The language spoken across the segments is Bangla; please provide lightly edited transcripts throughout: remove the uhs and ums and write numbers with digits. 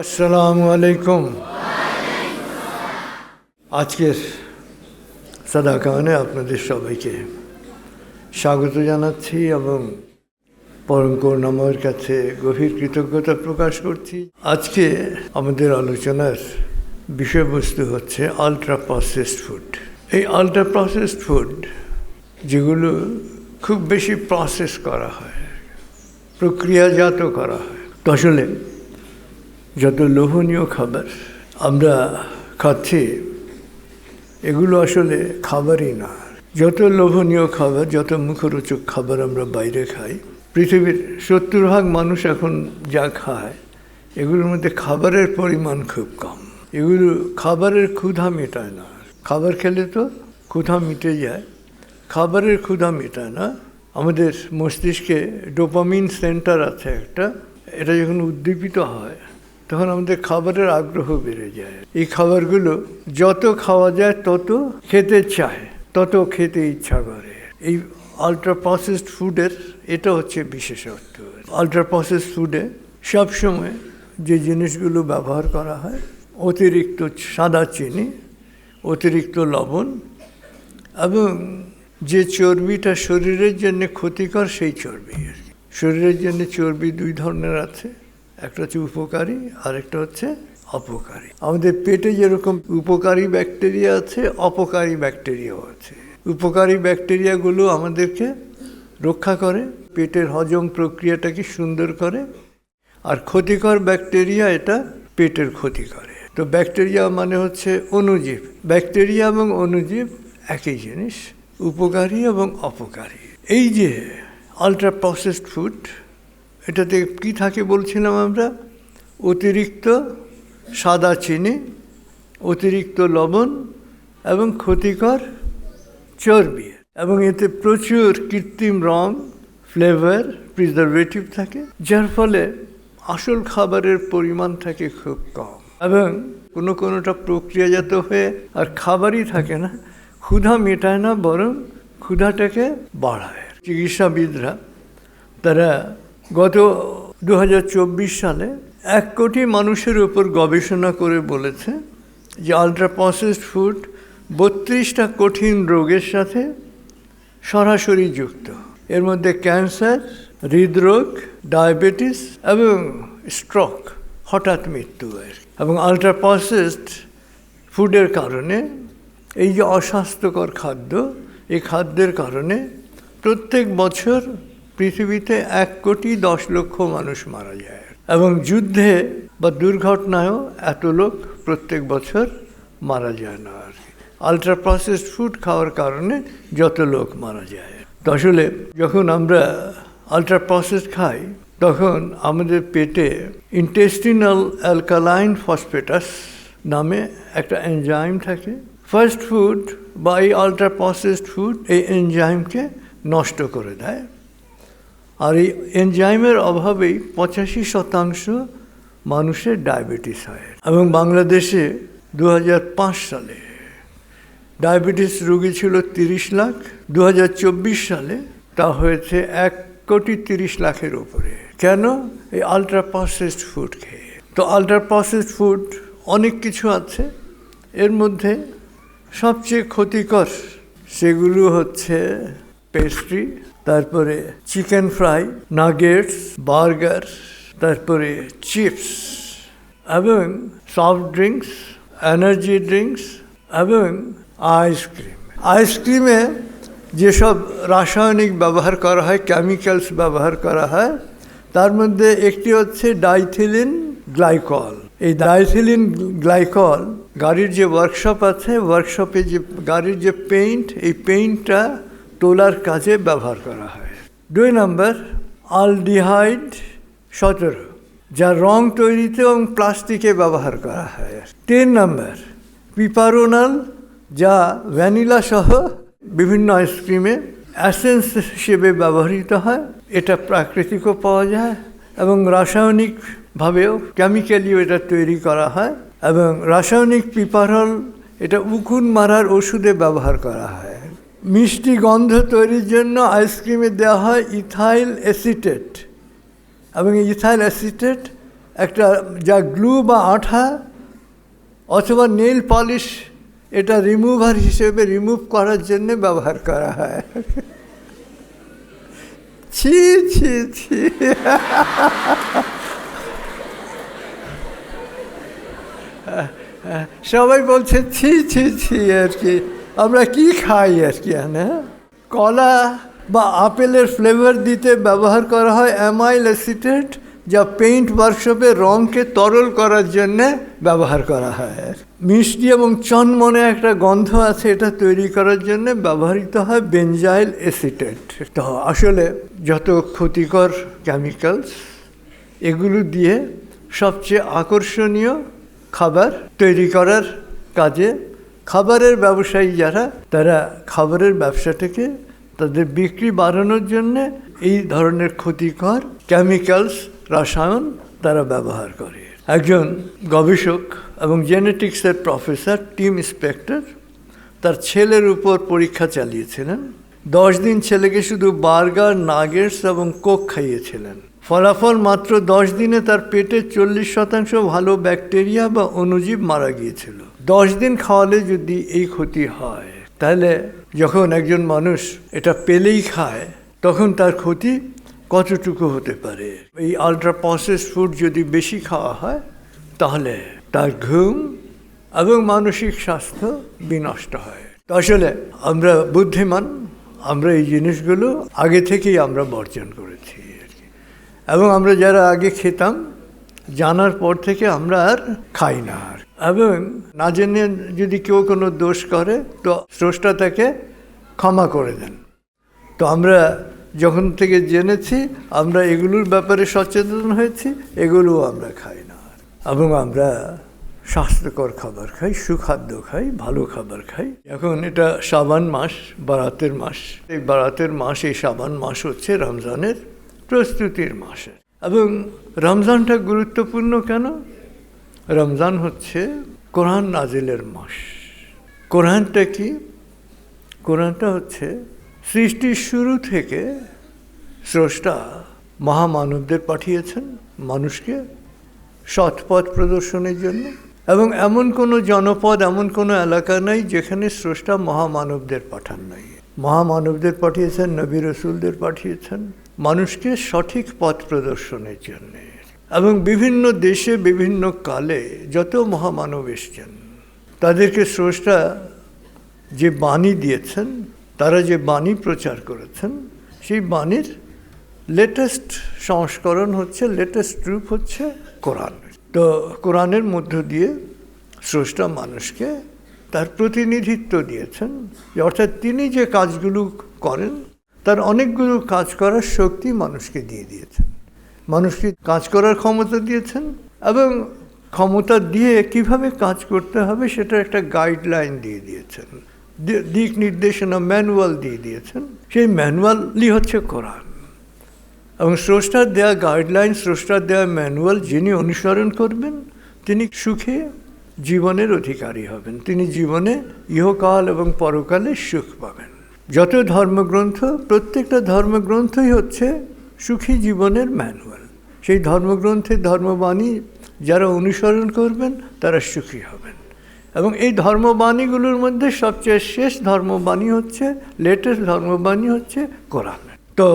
আসসালামু আলাইকুম। আজকের সাদাকানে আপনাদের সবাইকে স্বাগত জানাচ্ছি এবং পরম করুণাময়ের কাছে গভীর কৃতজ্ঞতা প্রকাশ করছি। আজকে আমাদের আলোচনার বিষয়বস্তু হচ্ছে আলট্রা প্রসেসড ফুড। এই আলট্রা প্রসেসড ফুড যেগুলো খুব বেশি প্রসেস করা হয়, প্রক্রিয়াজাত করা হয়, তো আসলে যত লোভনীয় খাবার আমরা খাচ্ছি এগুলো আসলে খাবারই না। যত লোভনীয় খাবার, যত মুখরোচক খাবার আমরা বাইরে খাই, পৃথিবীর 70% মানুষ এখন যা খায় এগুলোর মধ্যে খাবারের পরিমাণ খুব কম। এগুলো খাবারের ক্ষুধা মেটায় না। খাবার খেলে তো ক্ষুধা মিটে যায়, খাবারের ক্ষুধা মেটায় না। আমাদের মস্তিষ্কে ডোপামিন সেন্টার আছে একটা, এটা যখন উদ্দীপিত হয় তখন আমাদের খাবারের আগ্রহ বেড়ে যায়। এই খাবারগুলো যত খাওয়া যায় তত খেতে চায়, তত খেতে ইচ্ছা করে। এই আলট্রা প্রসেসড ফুডের এটা হচ্ছে বিশেষত্ব। আলট্রা প্রসেসড ফুডে সবসময় যে জিনিসগুলো ব্যবহার করা হয়, অতিরিক্ত সাদা চিনি, অতিরিক্ত লবণ এবং যে চর্বিটা শরীরের জন্য ক্ষতিকর সেই চর্বি। শরীরের জন্য চর্বি দুই ধরনের আছে, একটা হচ্ছে উপকারী আর একটা হচ্ছে অপকারী। আমাদের পেটে যেরকম উপকারী ব্যাকটেরিয়া আছে, অপকারী ব্যাকটেরিয়াও আছে। উপকারী ব্যাকটেরিয়াগুলো আমাদেরকে রক্ষা করে, পেটের হজম প্রক্রিয়াটাকে সুন্দর করে, আর ক্ষতিকর ব্যাকটেরিয়া এটা পেটের ক্ষতি করে। তো ব্যাকটেরিয়া মানে হচ্ছে অণুজীব। ব্যাকটেরিয়া এবং অণুজীব একই জিনিস, উপকারী এবং অপকারী। এই যে আলট্রা প্রসেসড ফুড, এটাতে কি থাকে বলছিলাম আমরা? অতিরিক্ত সাদা চিনি, অতিরিক্ত লবণ এবং ক্ষতিকর চর্বি, এবং এতে প্রচুর কৃত্রিম রং, ফ্লেভার, প্রিজারভেটিভ থাকে, যার ফলে আসল খাবারের পরিমাণ থাকে খুব কম এবং কোনোটা প্রক্রিয়াজাত হয়ে আর খাবারই থাকে না। ক্ষুধা মেটায় না, বরং ক্ষুধাটাকে বাড়ায়। চিকিৎসাবিদরা তারা গত 2024 সালে 1 কোটি মানুষের উপর গবেষণা করে বলেছে যে আলট্রা প্রসেসড ফুড 32টা কঠিন রোগের সাথে সরাসরি যুক্ত। এর মধ্যে ক্যান্সার, হৃদরোগ, ডায়াবেটিস এবং স্ট্রোক, হঠাৎ মৃত্যু। এবং আলট্রা প্রসেসড ফুডের কারণে, এই যে অস্বাস্থ্যকর খাদ্য, এই খাদ্যের কারণে প্রত্যেক বছর পৃথিবীতে 1,10,00,000 মানুষ মারা যায়, এবং যুদ্ধে বা দুর্ঘটনায়ও এত লোক প্রত্যেক বছর মারা যায় না। আর আলট্রা প্রসেসড ফুড খাওয়ার কারণে যত লোক মারা যায়। তো আসলে যখন আমরা আলট্রা প্রসেসড খাই তখন আমাদের পেটে ইন্টেস্টিনাল অ্যালকালাইন ফসফেটাস নামে একটা এনজাইম থাকে। ফাস্ট ফুড বা এই আলট্রা প্রসেসড ফুড এই এনজাইমকে নষ্ট করে দেয়, আর এই এনজাইমের অভাবেই 85% মানুষের ডায়াবেটিস হয়। এবং বাংলাদেশে 2005 সালে ডায়াবেটিস রোগী ছিল 30 লাখ, 2024 সালে তা হয়েছে 1,30,00,000 উপরে। কেন? এই আলট্রা প্রসেসড ফুড খেয়ে। তো আলট্রা প্রসেসড ফুড অনেক কিছু আছে, এর মধ্যে সবচেয়ে ক্ষতিকর সেগুলো হচ্ছে পেস্ট্রি, তারপরে চিকেন ফ্রাই, নাগেটস, বার্গার, তারপরে চিপস এবং সফট ড্রিঙ্কস, এনার্জি ড্রিঙ্কস এবং আইসক্রিম। আইসক্রিমে যেসব রাসায়নিক ব্যবহার করা হয়, কেমিক্যালস ব্যবহার করা হয়, তার মধ্যে একটি হচ্ছে ডাইথিলিন গ্লাইকল। এই ডাইথিলিন গ্লাইকল গাড়ির যে ওয়ার্কশপ আছে, ওয়ার্কশপে যে গাড়ির যে পেইন্ট, এই পেইন্টটা তোলার কাজে ব্যবহার করা হয়। 2 নম্বর আলডিহাইড 17, যা রং তৈরিতে এবং প্লাস্টিকে ব্যবহার করা হয়। 3 নম্বর পিপারোনাল, যা ভ্যানিলা সহ বিভিন্ন আইসক্রিমে অ্যাসেন্স হিসেবে ব্যবহৃত হয়। এটা প্রাকৃতিকও পাওয়া যায় এবং রাসায়নিকভাবেও, কেমিক্যালিও এটা তৈরি করা হয়। এবং রাসায়নিক পিপারল এটা উকুন মারার ওষুধে ব্যবহার করা হয়। মিষ্টি গন্ধ তৈরির জন্য আইসক্রিমে দেওয়া হয় ইথাইল অ্যাসিটেট, এবং ইথাইল অ্যাসিটেট একটা যা গ্লু বা আঠা অথবা নেল পলিশ, এটা রিমুভার হিসেবে রিমুভ করার জন্য ব্যবহার করা হয়। ছি ছি ছি। সবাই বলছে ছি ছি ছি আর কি, আমরা কি খাই আর কি। হ্যাঁ, কলা বা আপেলের ফ্লেভার দিতে ব্যবহার করা হয় অ্যামাইল অ্যাসিটেট, যা পেইন্ট ওয়ার্কশপে রঙকে তরল করার জন্যে ব্যবহার করা হয়। মিষ্টি এবং চনমনে একটা গন্ধ আছে, এটা তৈরি করার জন্য ব্যবহৃত হয় বেনজাইল অ্যাসিটেট। তো আসলে যত ক্ষতিকর কেমিক্যালস, এগুলো দিয়ে সবচেয়ে আকর্ষণীয় খাবার তৈরি করার কাজে খাবারের ব্যবসায়ী যারা, তারা খাবারের ব্যবসাটাকে তাদের বিক্রি বাড়ানোর জন্য এই ধরনের ক্ষতিকর কেমিক্যালস, রসায়ন তারা ব্যবহার করে। একজন গবেষক এবং জেনেটিক্সের প্রফেসর টিম স্পেক্টর তার ছেলের উপর পরীক্ষা চালিয়েছিলেন। 10 দিন ছেলেকে শুধু বার্গার, নাগেটস এবং কোক খাইয়েছিলেন। ফলাফল মাত্র 10 দিনে তার পেটে 40% ভালো ব্যাকটেরিয়া বা অণুজীব মারা গিয়েছিল। 10 দিন খাওয়ালে যদি এই ক্ষতি হয়, তাহলে যখন একজন মানুষ এটা পেলেই খায়, তখন তার ক্ষতি কতটুকু হতে পারে। এই আলট্রা প্রসেসড ফুড যদি বেশি খাওয়া হয়, তাহলে তার ঘুম এবং মানসিক স্বাস্থ্য বিনষ্ট হয়। তো আসলে আমরা বুদ্ধিমান, আমরা এই জিনিসগুলো আগে থেকেই আমরা বর্জন করেছি আর কি। এবং আমরা যারা আগে খেতাম, জানার পর থেকে আমরা আর খাই না। এবং না জেনে যদি কেউ কোনো দোষ করে, তো স্রষ্টা তাকে ক্ষমা করে দেন। তো আমরা যখন থেকে জেনেছি, আমরা এগুলোর ব্যাপারে সচেতন হয়েছি, এগুলোও আমরা খাই না। এবং আমরা স্বাস্থ্যকর খাবার খাই, সুখাদ্য খাই, ভালো খাবার খাই। এখন এটা শাবান মাস, বারাতের মাস। এই বারাতের মাস, এই শাবান মাস হচ্ছে রমজানের প্রস্তুতির মাস। এবং রমজানটা গুরুত্বপূর্ণ কেন? রমজান হচ্ছে কোরআন নাজিলের মাস। কোরআনটা কি? কোরআনটা হচ্ছে সৃষ্টির শুরু থেকে স্রষ্টা মহামানবদের পাঠিয়েছেন মানুষকে সৎ পথ প্রদর্শনের জন্য। এবং এমন কোনো জনপদ, এমন কোনো এলাকা নাই যেখানে স্রষ্টা মহামানবদের পাঠান নাই। মহামানবদের পাঠিয়েছেন, নবী রসুলদের পাঠিয়েছেন মানুষকে সঠিক পথ প্রদর্শনের জন্য। এবং বিভিন্ন দেশে বিভিন্ন কালে যত মহামানব এসছেন, তাদেরকে স্রষ্টা যে বাণী দিয়েছেন, তারা যে বাণী প্রচার করেছেন, সেই বাণীর লেটেস্ট সংস্করণ হচ্ছে, লেটেস্ট রূপ হচ্ছে কোরআন। তো কোরআনের মধ্য দিয়ে স্রষ্টা মানুষকে তার প্রতিনিধিত্ব দিয়েছেন, অর্থাৎ তিনি যে কাজগুলো করেন, তার অনেকগুলো কাজ করার শক্তি মানুষকে দিয়ে দিয়েছেন। মানুষকে কাজ করার ক্ষমতা দিয়েছেন, এবং ক্ষমতা দিয়ে কিভাবে কাজ করতে হবে সেটা একটা গাইডলাইন দিয়ে দিয়েছেন, দিক নির্দেশনা, ম্যানুয়াল দিয়ে দিয়েছেন। সেই ম্যানুয়ালই হচ্ছে কোরআন। এবং স্রষ্টার দেওয়া গাইডলাইন, স্রষ্টার দেওয়া ম্যানুয়াল যিনি অনুসরণ করবেন, তিনি সুখে জীবনের অধিকারী হবেন। তিনি জীবনে ইহকাল এবং পরকালে সুখ পাবেন। যত ধর্মগ্রন্থ, প্রত্যেকটা ধর্মগ্রন্থই হচ্ছে সুখী জীবনের ম্যানুয়াল। সেই ধর্মগ্রন্থের ধর্মবাণী যারা অনুসরণ করবেন, তারা সুখী হবেন। এবং এই ধর্মবাণীগুলোর মধ্যে সবচেয়ে শেষ ধর্মবাণী হচ্ছে, লেটেস্ট ধর্মবাণী হচ্ছে কোরআন। তো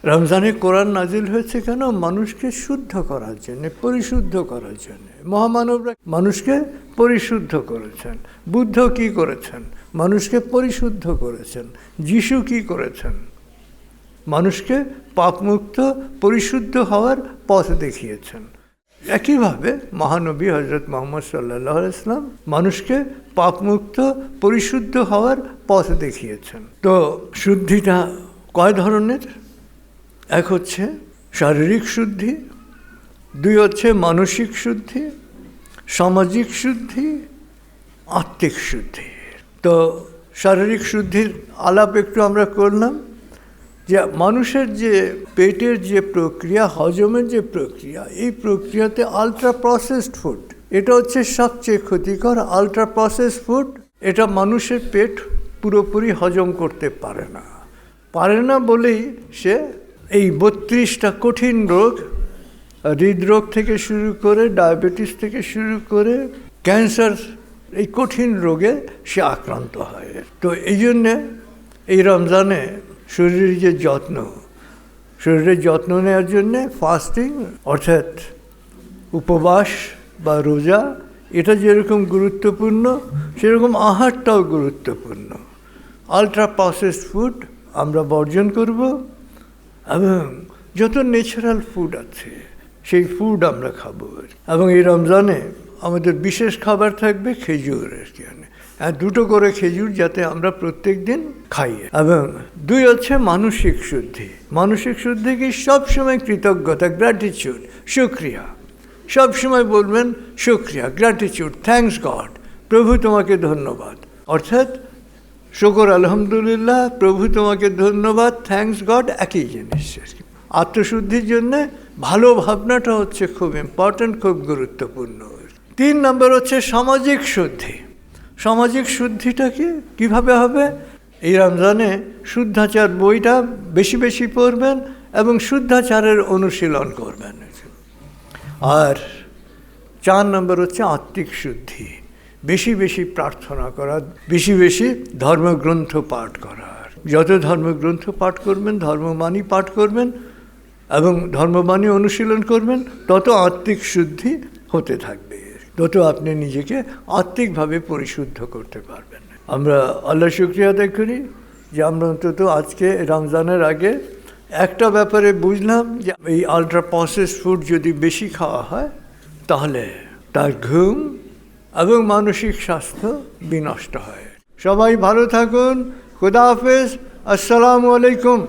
রমজানে কোরআন নাজিল হয়েছে কেন? মানুষকে শুদ্ধ করার জন্য, পরিশুদ্ধ করার জন্য। মহামানবরা মানুষকে পরিশুদ্ধ করেছেন। বুদ্ধ কি করেছেন? মানুষকে পরিশুদ্ধ করেছেন। যিশু কি করেছেন? মানুষকে পাপমুক্ত, পরিশুদ্ধ হওয়ার পথ দেখিয়েছেন। একইভাবে মহানবী হজরত মুহাম্মদ সাল্লাল্লাহু আলাইহি ওয়াসাল্লাম মানুষকে পাপমুক্ত, পরিশুদ্ধ হওয়ার পথ দেখিয়েছেন। তো শুদ্ধিটা কয় ধরনের? এক হচ্ছে শারীরিক শুদ্ধি, 2 হচ্ছে মানসিক শুদ্ধি, সামাজিক শুদ্ধি, আত্মিক শুদ্ধি। তো শারীরিক শুদ্ধির আলাপ একটু আমরা করলাম, যে মানুষের যে পেটের যে প্রক্রিয়া, হজমের যে প্রক্রিয়া, এই প্রক্রিয়াতে আলট্রা প্রসেসড ফুড, এটা হচ্ছে সবচেয়ে ক্ষতিকর। আলট্রা প্রসেসড ফুড, এটা মানুষের পেট পুরোপুরি হজম করতে পারে না বলেই সে এই 32টা কঠিন রোগ হৃদরোগ থেকে শুরু করে, ডায়াবেটিস থেকে শুরু করে, ক্যান্সার, এই কঠিন রোগে সে আক্রান্ত হয়। তো এই জন্যে এই রমজানে শরীরের যে যত্ন, শরীরের যত্ন নেওয়ার জন্যে ফাস্টিং অর্থাৎ উপবাস বা রোজা, এটা যেরকম গুরুত্বপূর্ণ সেরকম আহারটাও গুরুত্বপূর্ণ। আলট্রা প্রসেসড ফুড আমরা বর্জন করব এবং যত ন্যাচারাল ফুড আছে সেই ফুড আমরা খাবো। এবং এই রমজানে আমাদের বিশেষ খাবার থাকবে খেজুর, আর 2টো করে খেজুর যাতে আমরা প্রত্যেক দিন খাই। এবং 2 হচ্ছে মানসিক শুদ্ধি। মানসিক শুদ্ধি কি? সবসময় কৃতজ্ঞতা, গ্র্যাটিটিউড, শুক্রিয়া। সবসময় বলবেন শুক্রিয়া, গ্র্যাটিটিউড, থ্যাঙ্কস গড, প্রভু তোমাকে ধন্যবাদ। অর্থাৎ শুকর আলহামদুলিল্লাহ, প্রভু তোমাকে ধন্যবাদ, থ্যাঙ্কস গড একই জিনিস। আত্মশুদ্ধির জন্যে ভালো ভাবনাটা হচ্ছে খুব ইম্পর্ট্যান্ট, খুব গুরুত্বপূর্ণ। 3 নম্বর হচ্ছে সামাজিক শুদ্ধি। সামাজিক শুদ্ধিটা কীভাবে হবে? এই রমজানে শুদ্ধাচার বইটা বেশি বেশি পড়বেন এবং শুদ্ধাচারের অনুশীলন করবেন। আর 4 নম্বর হচ্ছে আত্মিক শুদ্ধি, বেশি বেশি প্রার্থনা করা, বেশি বেশি ধর্মগ্রন্থ পাঠ করা। যত ধর্মগ্রন্থ পাঠ করবেন, ধর্মবাণী পাঠ করবেন এবং ধর্মবাণী অনুশীলন করবেন, তত আত্মিক শুদ্ধি হতে থাকবে, তত আপনি নিজেকে আত্মিকভাবে পরিশুদ্ধ করতে পারবেন। আমরা আল্লাহ শুকরিয়া আদায় করি যে আমরা অন্তত আজকে রমজানের আগে একটা ব্যাপারে বুঝলাম যে এই আলট্রা প্রসেসড ফুড যদি বেশি খাওয়া হয় তাহলে তার ঘুম এবং মানসিক স্বাস্থ্য বিনষ্ট হয়। সবাই ভালো থাকুন। খুদা হাফেজ। আসসালামু আলাইকুম।